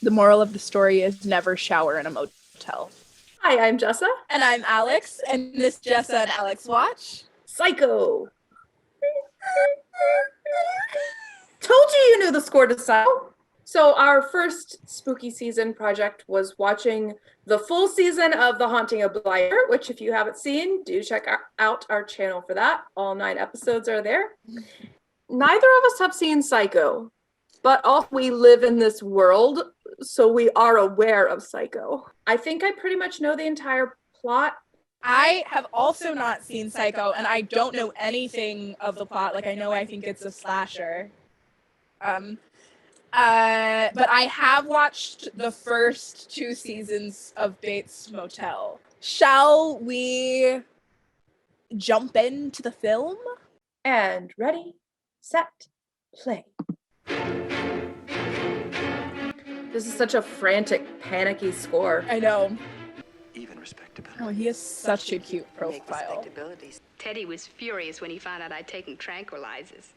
The moral of the story is never shower in a motel. Hi, I'm Jessa. And I'm Alex, and this Jessa and Alex watch Psycho. Told you knew the score to Psycho. So our first spooky season project was watching the full season of The Haunting of Bly Manor, which if you haven't seen, do check out our channel for that. All 9 episodes are there. Neither of us have seen Psycho, but all we live in this world, so we are aware of Psycho. I think I pretty much know the entire plot. I have also not seen Psycho, and I don't know anything of the plot. Like, I think it's a slasher. But I have watched the first 2 seasons of Bates Motel. Shall we jump into the film? And ready, set, play. This is such a frantic, panicky score. I know. Even respectability. Oh, he has such a cute profile. Teddy was furious when he found out I'd taken tranquilizers.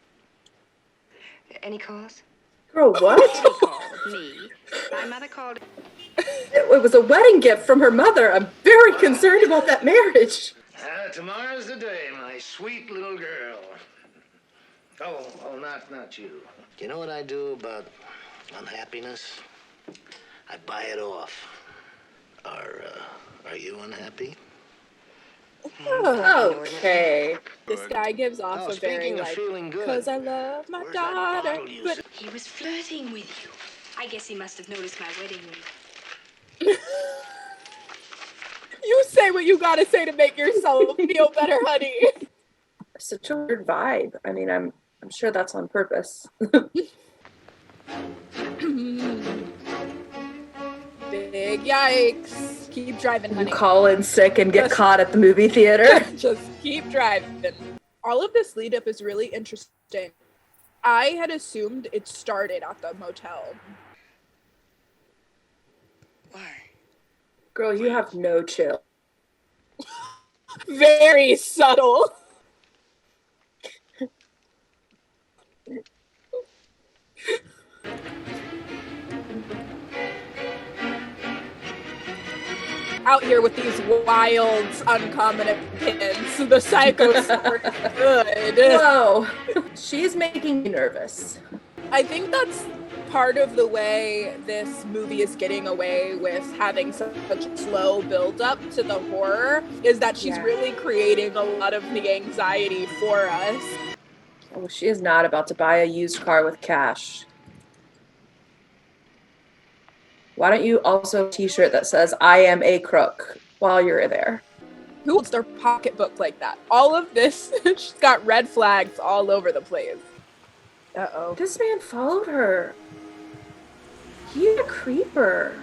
Any cause? Girl, what? Teddy called me. My mother called. It was a wedding gift from her mother. I'm very concerned about that marriage. Tomorrow's the day, my sweet little girl. Oh, not you. You know what I do about unhappiness? I buy it off. Are you unhappy? Okay. This guy gives off a very, speaking of like, feeling good, because I love my where's that daughter. bottle you But said- He was flirting with you. I guess he must have noticed my wedding ring. you say what you gotta say to make yourself feel better, honey. Such a weird vibe. I mean, I'm sure that's on purpose. Big yikes. Keep driving, You honey. call in sick and get Just- caught at the movie theater. Just keep driving. All of this lead up is really interesting. I had assumed it started at the motel. Why? Girl, you have no chill. Very subtle. Out here with these wild, uncommon opinions. The psychos are good. Whoa. She's making me nervous. I think that's part of the way this movie is getting away with having such a slow build up to the horror, is that she's really creating a lot of the anxiety for us. Oh, she is not about to buy a used car with cash. Why don't you also have a t-shirt that says, I am a crook, while you're there? Who holds their pocketbook like that? All of this, she's got red flags all over the place. Uh-oh. This man followed her. He's a creeper.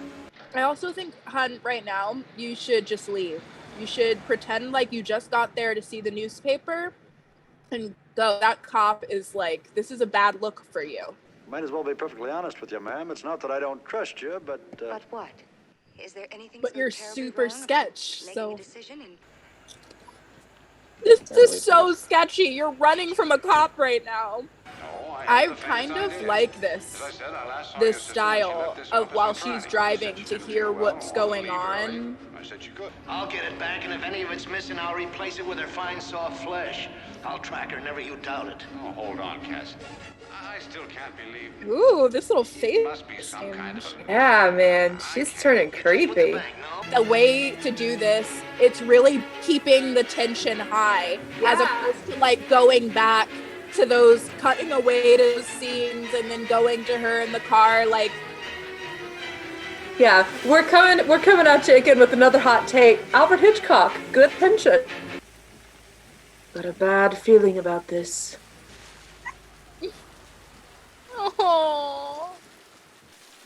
I also think, hun, right now, you should just leave. You should pretend like you just got there to see the newspaper and go. That cop is like, this is a bad look for you. Might as well be perfectly honest with you, ma'am. It's not that I don't trust you, but... But what? Is there anything But so you're terribly super wrong about sketch, making so... a decision and This is so sketchy. You're running from a cop right now. I kind of like this style of while she's driving to hear what's going on. I'll get it back, and if any of it's missing, I'll replace it with her fine, soft flesh. I'll track her, never you doubt it. Oh, hold on, Cass. I still can't believe Ooh, this little face. must be some kind of a... Yeah, man, she's turning creepy. The way to do this, it's really keeping the tension high, as opposed to like going back to those, cutting away to those scenes and then going to her in the car, like... Yeah, we're coming out chicken with another hot take. Albert Hitchcock, good tension. Got a bad feeling about this. Oh.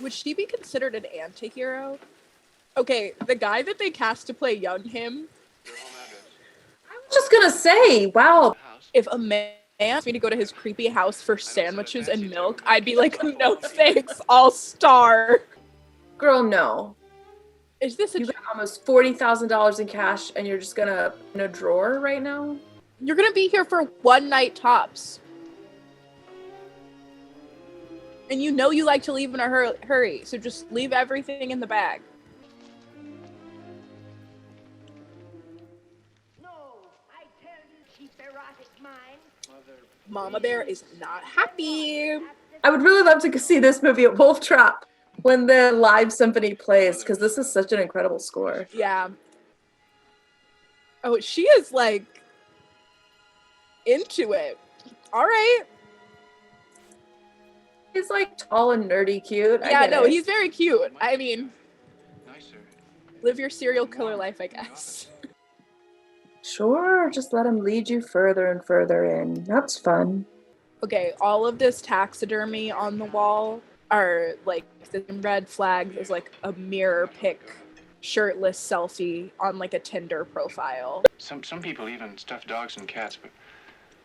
Would she be considered an anti-hero? Okay, the guy that they cast to play young him, I was just gonna say, wow. if a man asked me to go to his creepy house for sandwiches and milk, I'd be like, no thanks, I'll starve. Girl, no. Is this a... You got almost $40,000 in cash and you're just gonna in a drawer right now? You're gonna be here for one night tops. And you know you like to leave in a hurry, so just leave everything in the bag. No, I tell you, cheap erotic mind. Mama Bear is not happy. I would really love to see this movie at Wolf Trap when the live symphony plays, because this is such an incredible score. Yeah. Oh, she is like into it. All right. He's like tall and nerdy cute. Yeah, no, he's very cute. I mean, live your serial killer life, I guess. Sure, just let him lead you further and further in. That's fun. Okay, all of this taxidermy on the wall are like the red flags is like a mirror pic shirtless selfie on like a Tinder profile. Some people even stuff dogs and cats, but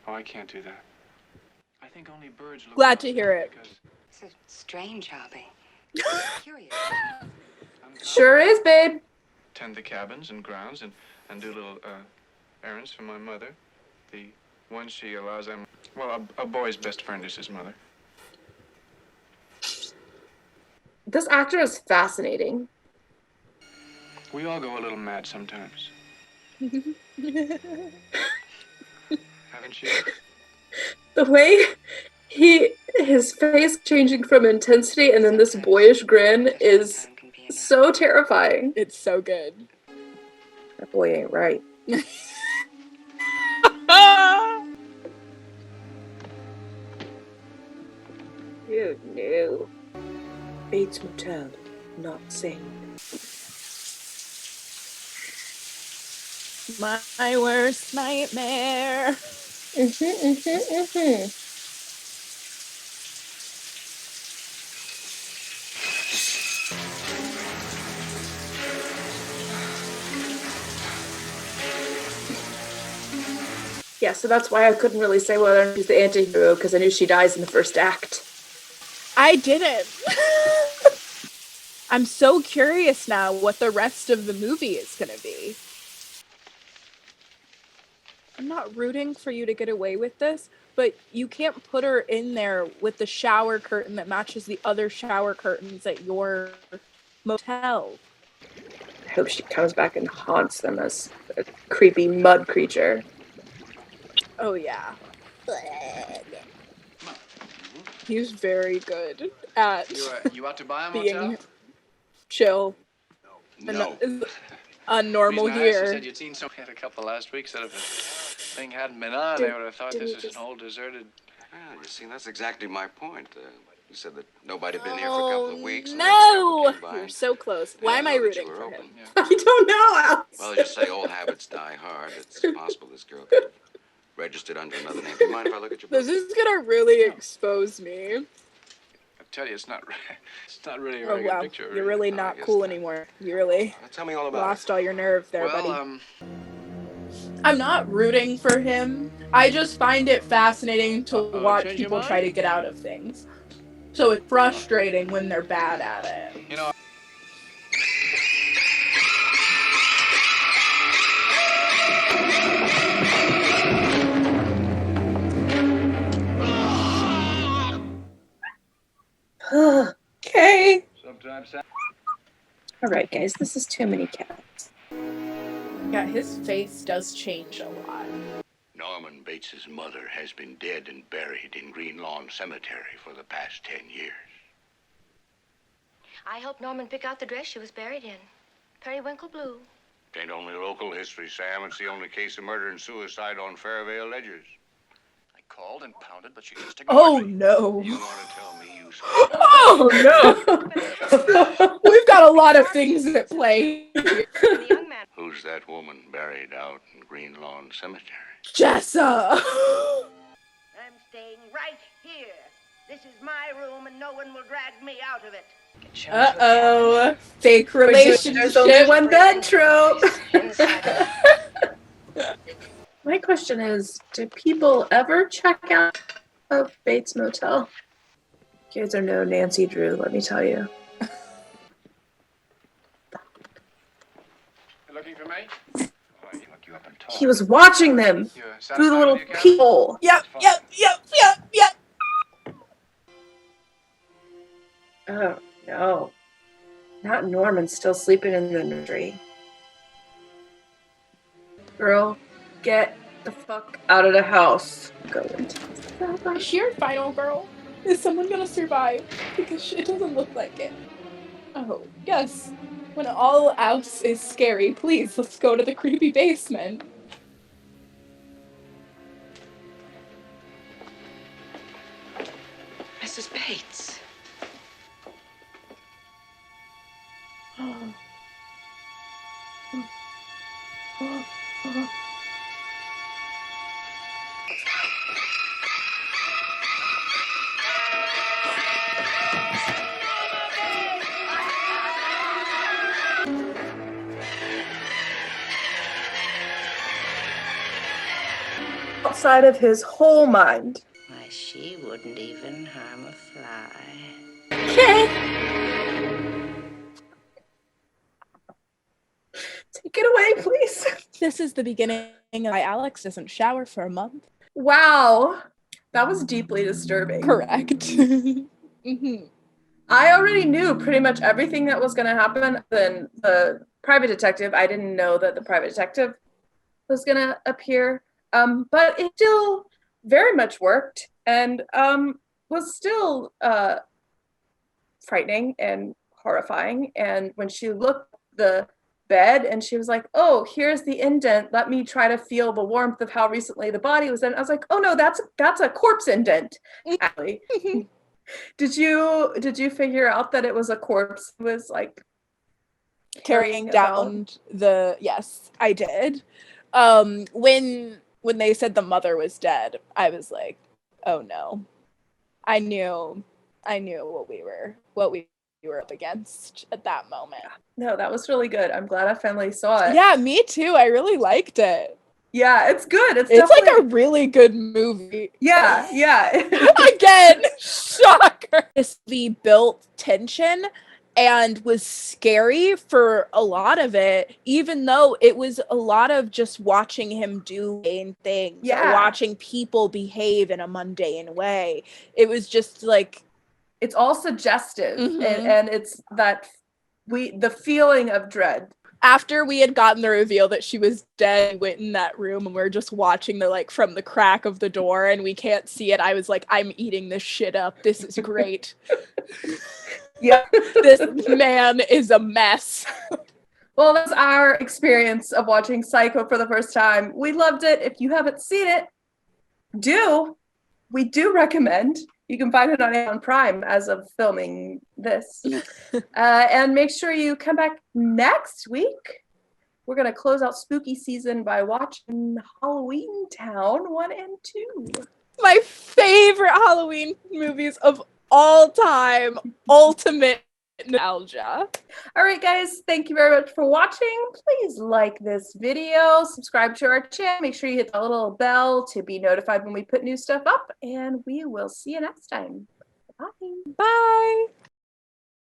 I can't do that. I think only birds look. Glad to hear it. It's a strange hobby. Curious. Sure is, babe. Tend the cabins and grounds and do little errands for my mother. The one she allows them. Well, a boy's best friend is his mother. This actor is fascinating. We all go a little mad sometimes. Haven't you? The way his face changing from intensity and then this boyish grin is so terrifying. It's so good. That boy ain't right. Dude, no. Bates Motel, not sane. My worst nightmare. Yeah, so that's why I couldn't really say whether she's the anti-hero, because I knew she dies in the first act. I didn't. I'm so curious now what the rest of the movie is going to be. I'm not rooting for you to get away with this, but you can't put her in there with the shower curtain that matches the other shower curtains at your motel. I hope she comes back and haunts them as a creepy mud creature. Oh, yeah. He's very good at You out to buy a being motel? chill. No. Unnormal Reason I asked, here. you said you'd seen some. Had a couple last week. Said if a thing hadn't been on, they would have thought this was an old deserted. Well, you see, that's exactly my point. You said that nobody had been here for a couple of weeks. and No! next couple came by. You're so close. Why Yeah, am I know that rooting you were for open. him? Yeah. I don't know, Alex. Well, as you say, old habits die hard. It's possible this girl could have registered under another name. Do you mind if I look at your book? This is gonna really expose me. I tell you, it's not really a Oh very wow, good picture. you're really I not guess cool not. anymore. You really Tell me all about lost all your nerve there, Well, buddy. I'm not rooting for him. I just find it fascinating to watch change your people mind? try to get out of things. So it's frustrating when they're bad at it. you know, Okay. sometimes. Alright, guys, this is too many cats. Yeah, his face does change a lot. Norman Bates's mother has been dead and buried in Green Lawn Cemetery for the past 10 years. I helped Norman pick out the dress she was buried in. Periwinkle blue. It ain't only local history, Sam. It's the only case of murder and suicide on Fairvale Ledgers. I called and pounded, but she just ignored Oh me. no. You want to tell me you saw Oh no. We've got a lot of things at play. And the young man. Who's that woman buried out in Green Lawn Cemetery? Jessa. I'm staying right here. This is my room, and no one will drag me out of it. Uh-oh. Fake There's relationship. only one bed trope. Inside. My question is, do people ever check out of Bates Motel? You guys are no Nancy Drew, let me tell you. You looking for me? Oh, I can look you up and talk. He was watching them You, through the satisfied little with your account? peephole. Yep. Oh, no. Not Norman still sleeping in the nursery. Girl, get the fuck out of the house. Go into the Is she your final girl? Is someone gonna survive? Because it doesn't look like it. Oh, yes. When all else is scary, please, let's go to the creepy basement. Mrs. Bates. outside of his whole mind. Why, she wouldn't even harm a fly. Okay. Take it away, please. This is the beginning of why Alex doesn't shower for a month. Wow. That was deeply disturbing. Correct. Mm-hmm. I already knew pretty much everything that was going to happen. Then the private detective, I didn't know that the private detective was going to appear. But it still very much worked and was still frightening and horrifying. And when she looked at the bed and she was like, oh, here's the indent. Let me try to feel the warmth of how recently the body was in. I was like, oh no, that's a corpse indent, actually. Did you figure out that it was a corpse? It was like Carrying down the, yes, I did. When they said the mother was dead, I was like, oh no. I knew what we were up against at that moment. No, that was really good. I'm glad I finally saw it. Yeah, me too. I really liked it. Yeah, it's good. It's like a really good movie. Yeah. Again, shocker. This movie built tension and was scary for a lot of it, even though it was a lot of just watching him do mundane things, or watching people behave in a mundane way. It was just like, it's all suggestive, and it's that the feeling of dread. After we had gotten the reveal that she was dead, we went in that room and we're just watching from the crack of the door and we can't see it. I was like, I'm eating this shit up. This is great. Yeah. This man is a mess. Well, that's our experience of watching Psycho for the first time. We loved it. If you haven't seen it, we do recommend. You can find it on Amazon Prime as of filming this. And make sure you come back next week. We're going to close out spooky season by watching Halloween Town 1 and 2. My favorite Halloween movies of all time. Ultimate nostalgia. All right, guys. Thank you very much for watching. Please like this video. Subscribe to our channel. Make sure you hit the little bell to be notified when we put new stuff up. And we will see you next time. Bye. Bye.